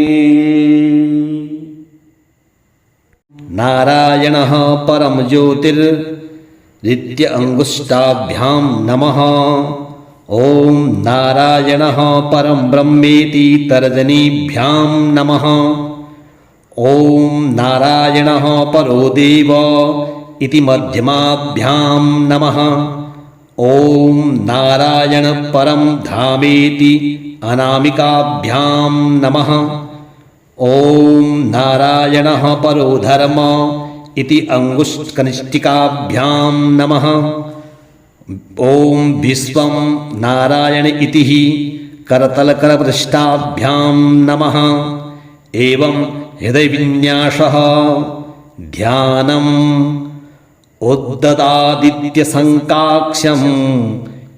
नारायणः परम ज्योतिर्नित्य अंगुष्ठाभ्यां नमः। ओम नारायणः परम ब्रह्मेति तर्जनीभ्यां नमः। ओम नारायणः परो देव इति मध्यमाभ्यां नमः। ओम नारायण परम धामेति अनामिकाभ्यां नमः। ओम नारायणः परो धर्म इति अंगुष्ठकनिष्ठिकाभ्यां नमः। ओम विश्वं नारायण इति करतलकरपृष्ठाभ्यां नमः। एवं हृदयविन्यासः ध्यानम् उद्ददादित्यसङ्काक्ष्यं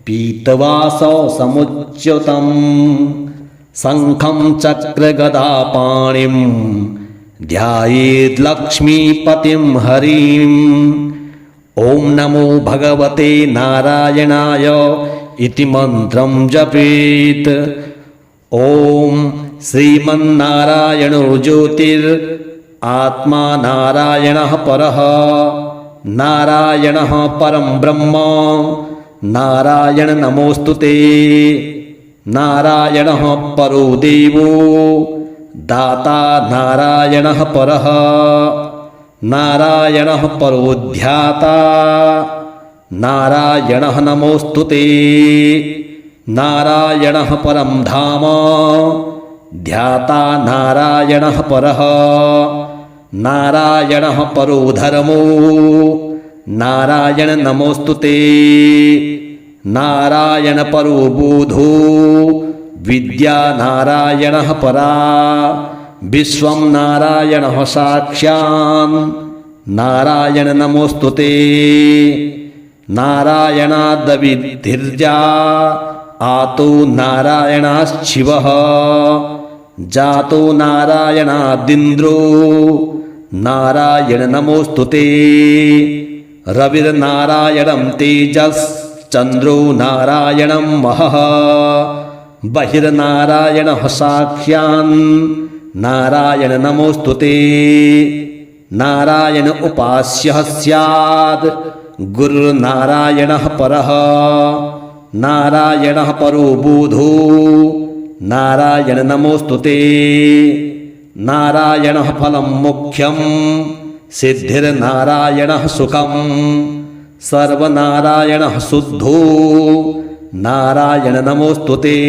पीतवासौ समुच्युतं शङ्खं चक्रगदापाणिं ध्यायेद्लक्ष्मीपतिं हरिम्। ॐ नमो भगवते नारायणाय इति मन्त्रं जपेत्। ॐ श्रीमन्नारायणो ज्योतिरात्मा नारायणः परः नारायणः परं ब्रह्म नारायण नमोस्तुते। नारायणः परो देवो दाता नारायणः परः नारायणः परो ध्याता नारायणः नमोस्तुते। नारायणः परं धाम ध्याता नारायणः परः नारायणः परो धर्मो नारायण नमोस्तुते। नारायण परो बोधो विद्या नारायणः परा विश्वं नारायणः साक्षात् नारायण नमोस्तुते। नारायणादविधिर्जा आतो नारायणाश्चिवः जातो नारायणादिन्द्रो नारायण नमोस्तुते। रविर्नारायणं तेजश्चन्द्रो नारायणं महः बहिर्नारायणः साक्षात् नारायण नमोस्तुते। नारायण उपास्यः स्यात् गुरुर्नारायणः परः नारायणः परो बोधो नारायण नमोस्तुते। नारायणः फलं मुख्यं सिद्धिर्नारायणः सुखं सर्वनारायणः शुद्धो नारायण नमोस्तुते।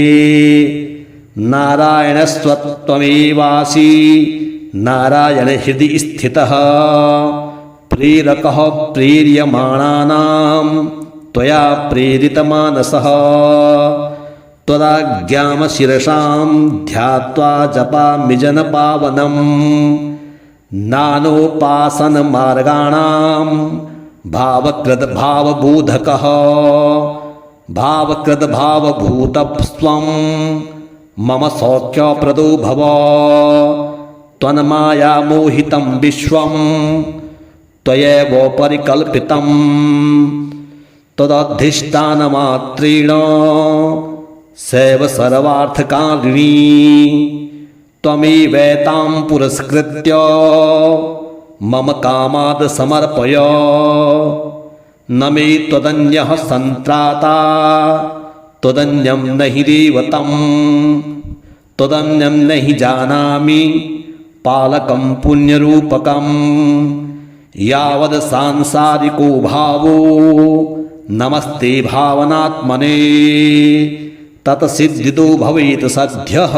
नारायणस्त्वमेवासि नारायण हृदि स्थितः प्रेरकः प्रेर्यमाणानां त्वया प्रेरितमानसः त्वदाज्ञां शिरसां ध्यात्वा जपामि जनपावनं नानोपासनमार्गाणां भावकृद्भावबोधकः भावकृद्भावभूतस्त्वं मम सौख्यप्रदो भव। त्वन्मायामोहितं विश्वं त्वयैव परिकल्पितं तदधिष्ठानमात्रेण सैव सर्वार्थकारिणी त्वमेवैतां पुरस्कृत्य मम कामाद् समर्पय। न मे त्वदन्यः सन्त्राता त्वदन्यं न हि देवतं त्वदन्यं न हि जानामि पालकं पुण्यरूपकं यावद् सांसारिको भावो नमस्ते भावनात्मने तत्सिद्धितो भवेत् सद्यः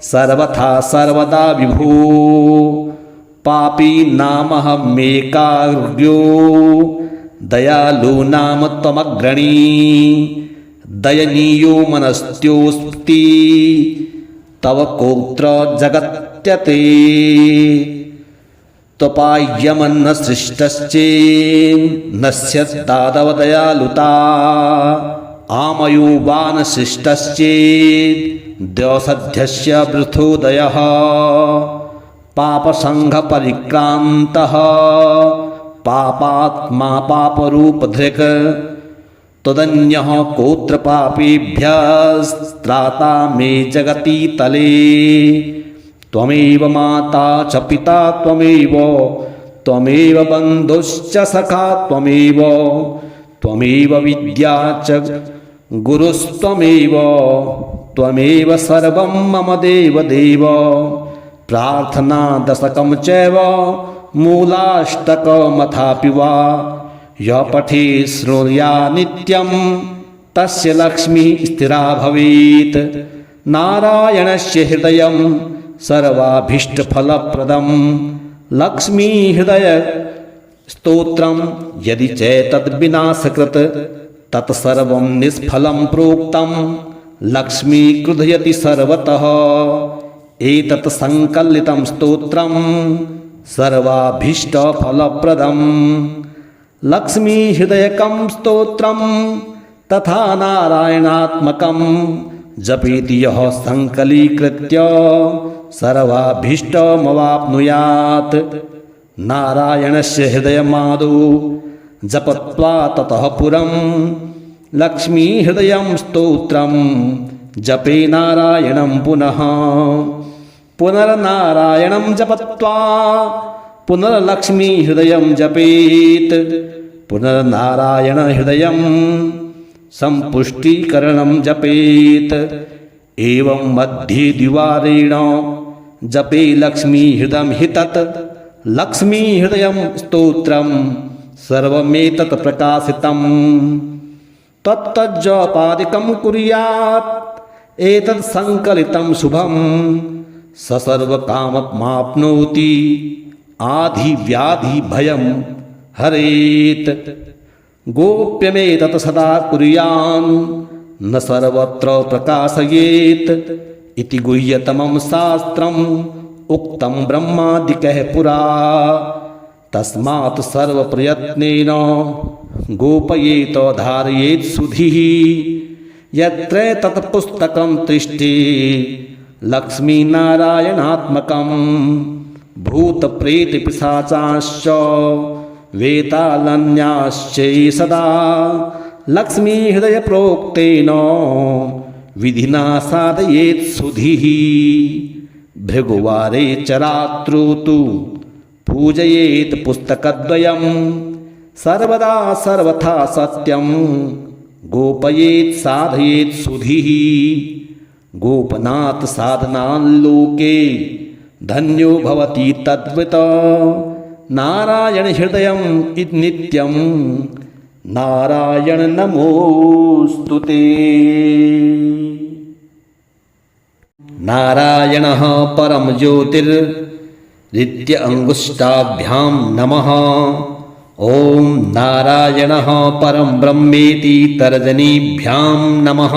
सर्वथा सर्वदा विभो। पापी नामहमेकाग्र्यो दयालु नाम त्वमग्रणी दयनीयो मनस्त्योऽस्ति तव कोत्र जगत्यते। त्वपाह्यमन्न सृष्टश्चेन्नश्यत्तादव दयालुता आमयो वान सृष्टश्चेत् द्यौसध्यस्य वृथोदयः पापसङ्घपरिक्रान्तः पापात्मा पापरूपधृक् त्वदन्यः कोत्र पापेभ्यस्त्राता मे जगति तले त्वमेव माता च पिता त्वमेव बन्धुश्च सखा त्वमेव विद्या च गुरुस्त्वमेव सर्वं मम देव प्रार्थना दशकं चैव मूलाष्टकमथापि वा यः पठे शृणुया नित्यं तस्य लक्ष्मीः स्थिरा भवेत् नारायणस्य हृदयं सर्वाभीष्टफलप्रदं लक्ष्मीहृदयस्तोत्रं यदि चैतद्विनाशकृत् तत्सर्वं निष्फलं प्रोक्तं लक्ष्मी क्रुधयति सर्वतः एतत् संकलितं स्तोत्रं सर्वाभीष्टफलप्रदं लक्ष्मीहृदयकं स्तोत्रं तथा नारायणात्मकं जपेति यः संकलीकृत्य सर्वाभीष्टमवाप्नुयात् नारायणस्य हृदयमादौ जपत्वा ततः पुरं लक्ष्मीहृदयं स्तोत्रं जपे नारायणं पुनः पुनर्नारायणं जपत्वा पुनर्लक्ष्मीहृदयं जपेत् पुनर्नारायणहृदयं सम्पुष्टीकरणं जपेत् एवं मध्ये द्विवारेण जपे लक्ष्मीहृदयं हि तत् लक्ष्मीहृदयं स्तोत्रं सर्वमेतत् प्रकाशितं तत्तज्जपादिकं कुर्यात् एतत् संकलितं शुभं स सर्वकाममाप्नोति आधिव्याधिभयं हरेत् गोप्यमेतत् सदा कुर्यान् न सर्वत्र प्रकाशयेत् इति गुह्यतमं शास्त्रम् उक्तं ब्रह्मादिकैः पुरा तस्मात् सर्वप्रयत्नेन गोपयेत धारयेत् सुधीः यत्र तत् पुस्तकं तिष्ठे लक्ष्मीनारायणात्मकं भूतप्रेतपिशाचाश्च वेतालन्याश्च सदा लक्ष्मीहृदयप्रोक्तेन विधिना साधयेत् सुधीः भृगुवारे च रात्रौ तु पूजयेत् पुस्तकद्वयं सर्वदा सर्वथा सत्यं गोपयेत् साधयेत् सुधीः गोपनात् साधनाल्लोके धन्यो भवति तद्वित नारायण हृदयम् इति नित्यं नारायण नमोस्तुते नारायणः परम ज्योतिर्नित्य अंगुष्ठाभ्यां नमः ओम नारायणः परम ब्रह्मेति तर्जनीभ्यां नमः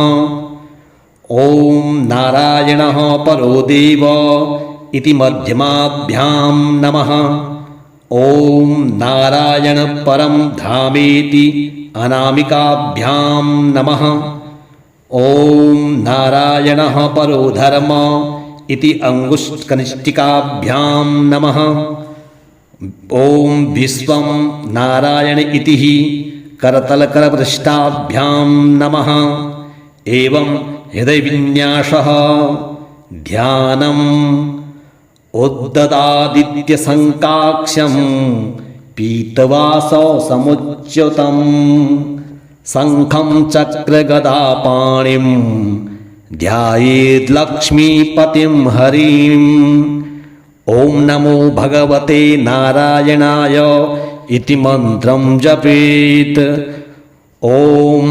ओम नारायणः परो देव इति मध्यमाभ्यां नमः ओम नारायण परम धामेति अनामिकाभ्यां नमः ओम नारायणः परो धर्म इति अंगुष्ठकनिष्ठिकाभ्यां नमः ओम विश्वं नारायण इति हि करतलकरपृष्ठाभ्यां नमः एवं हृदयविन्यासः ध्यानम् उद्ददादित्यसङ्काक्ष्यं पीतवासौ समुच्युतं शङ्खं चक्रगदापाणिं ध्यायेद्लक्ष्मीपतिं हरिम् ॐ नमो भगवते नारायणाय इति मन्त्रं जपेत् ॐ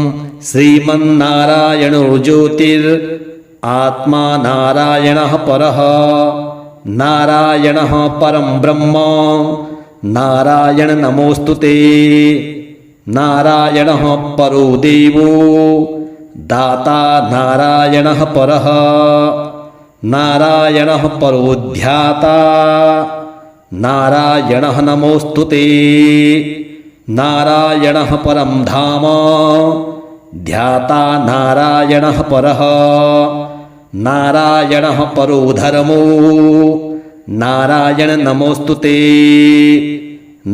श्रीमन्नारायणो ज्योतिरात्मा नारायणः परः नारायणः परं ब्रह्म नारायण नमोस्तुते नारायणः परो देवो दाता नारायणः परः नारायणः परो ध्याता नारायणः नमोस्तुते नारायणः परं धाम ध्याता नारायणः परः नारायणः परो धर्मो नारायण नमोस्तुते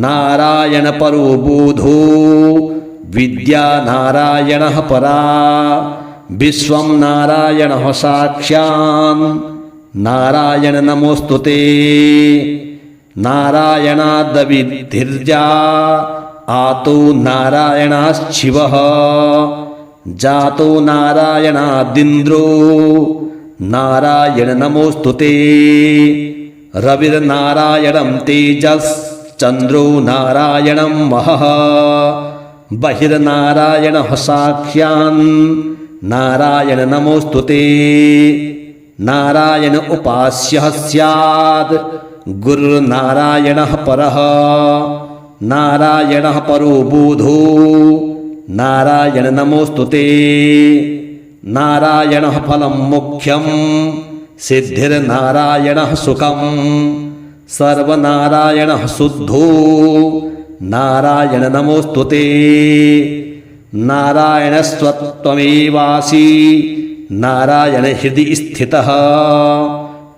नारायण परो बोधो विद्या नारायणः परा विश्वं नारायणः साक्षात् नारायण नमोस्तुते नारायणादविधिर्जा आतो नारायणाश्चिवः जातो नारायणादिन्द्रो नारायण नमोस्तुते रविर्नारायणं तेजश्चन्द्रो नारायणं महः बहिर्नारायणः साक्षात् नारायण नमोस्तुते नारायण उपास्यः स्यात् गुरुर्नारायणः परः नारायणः परो बोधो नारायण नमोस्तुते नारायणः फलं मुख्यं सिद्धिर्नारायणः सुखं सर्वनारायणः शुद्धो नारायण नमोस्तुते नारायणस्त्वमेवासि नारायण हृदि स्थितः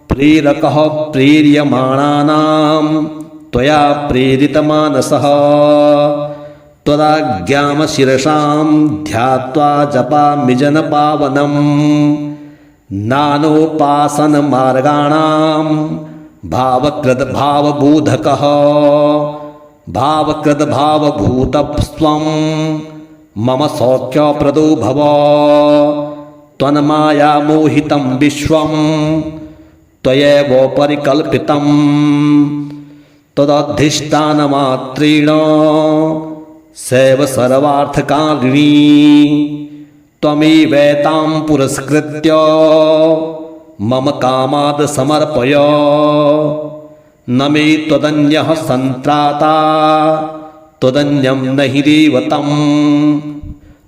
प्रेरकः प्रेर्यमाणानां त्वया प्रेरितमानसः त्वदाज्ञामशिरसां ध्यात्वा जपामि जनपावनं नानोपासनमार्गाणां भावकृद्भावबोधकः भावकृद्भावभूतस्त्वं मम सौख्यप्रदो भव त्वन्मायामोहितं विश्वं त्वयैव परिकल्पितं तदधिष्ठानमात्रेण सैव सर्वार्थकारिणी त्वमेवैतां पुरस्कृत्य मम कामाद् समर्पय न मे त्वदन्यः सन्त्राता त्वदन्यं न हि देवतं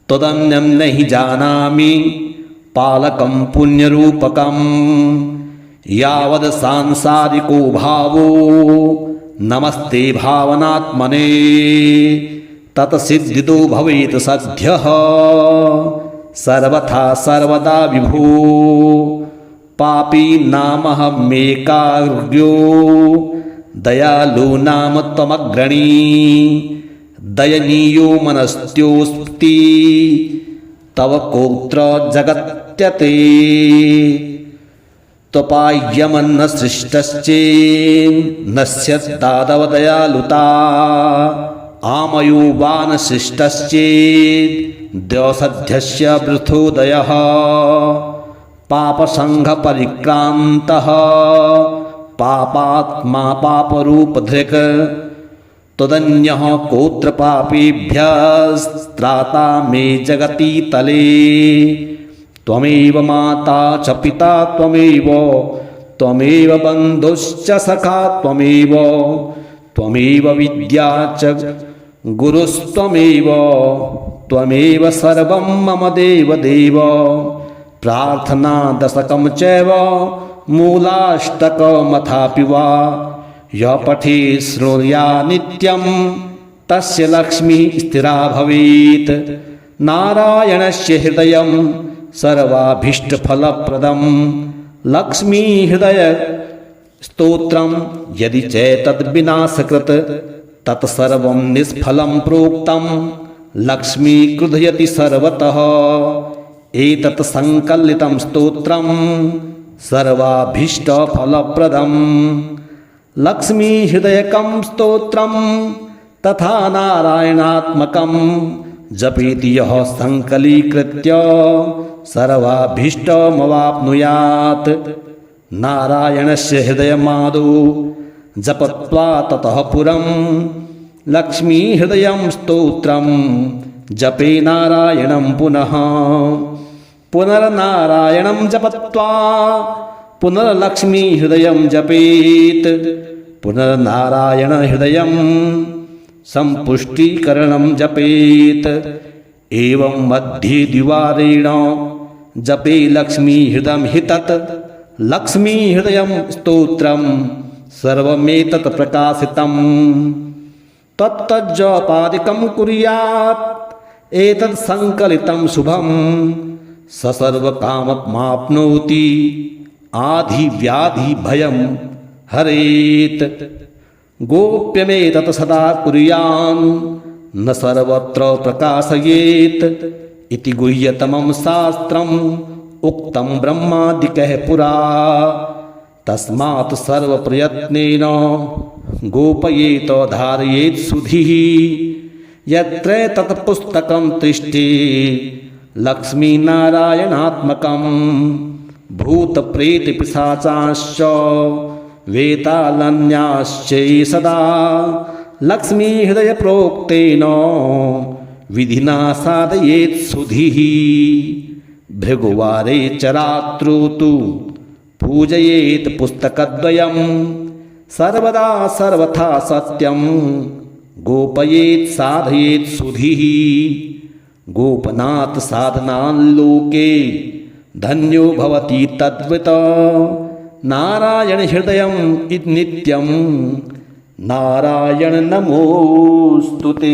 त्वदन्यं न हि जानामि पालकं पुण्यरूपकं यावद् सांसारिको भावो नमस्ते भावनात्मने तत्सिद्धितो भवेत् सद्यः सर्वथा सर्वदा विभो पापी नामहमेकाग्र्यो दयालु नाम त्वमग्रणी दयनीयो मनस्त्योऽस्ति तव कोत्र जगत्यते त्वपाय्यमन्न सृष्टश्चेन्नश्यत्तादव दयालुता आमयो वा न सृष्टश्चेत् द्यौसध्यस्य वृथोदयः पापसङ्घपरिक्रान्तः पापात्मा पापरूपधृक् त्वदन्यः कोत्र पापेभ्यस्त्राता मे जगति तले त्वमेव माता च पिता त्वमेव बन्धुश्च सखा त्वमेव विद्या च गुरुस्त्वमेव सर्वं मम देवदेव प्रार्थना दशकं चैव मूलाष्टकमथापि वा यः पठे शृणुया नित्यं तस्य लक्ष्मीः स्थिरा भवेत् नारायणस्य हृदयं सर्वाभीष्टफलप्रदं लक्ष्मीहृदय स्तोत्रं यदि चैतद्विनाशकृत् तत्सर्वं निष्फलं प्रोक्तं लक्ष्मी क्रुधयति सर्वतः एतत् संकलितं स्तोत्रं सर्वाभीष्टफलप्रदं लक्ष्मीहृदयकं स्तोत्रं तथा नारायणात्मकं जपेति यः संकलीकृत्य सर्वाभीष्टमवाप्नुयात् नारायणस्य हृदयमादौ जपत्वा ततः पुरं लक्ष्मीहृदयं स्तोत्रं जपे नारायणं पुनः पुनर्नारायणं जपत्वा पुनर्लक्ष्मीहृदयं जपेत् पुनर्नारायणहृदयं सम्पुष्टीकरणं जपेत् एवं मध्ये द्विवारेण जपे लक्ष्मीहृदयं हि तत् लक्ष्मीहृदयं स्तोत्रं सर्वमेतत् प्रकाशितं तत्तज्जपादिकं कुर्यात् एतत् संकलितं शुभं स सर्वकाममाप्नोति आधिव्याधिभयं हरेत् गोप्यमेतत् सदा कुर्यान् न सर्वत्र प्रकाशयेत् इति गुह्यतमं शास्त्रम् उक्तं ब्रह्मादिकः पुरा। तस्मात् सर्वप्रयत्नेन गोपयेत धारयेत् सुधीः। यत्र तत् पुस्तकं तिष्ठे लक्ष्मीनारायणात्मकं भूतप्रेतपिशाचाश्च वेतालन्याश्च सदा लक्ष्मीहृदयप्रोक्तेन विधिना साधयेत् सुधीः। भृगुवारे च रात्रौ तु पूजयेत् पुस्तकद्वयं सर्वदा सर्वथा सत्यं गोपयेत् साधयेत् सुधीः। गोपनात् साधनान् लोके धन्यो भवति तद्वित् नारायण हृदयं नित्यं नारायण नमोस्तुते।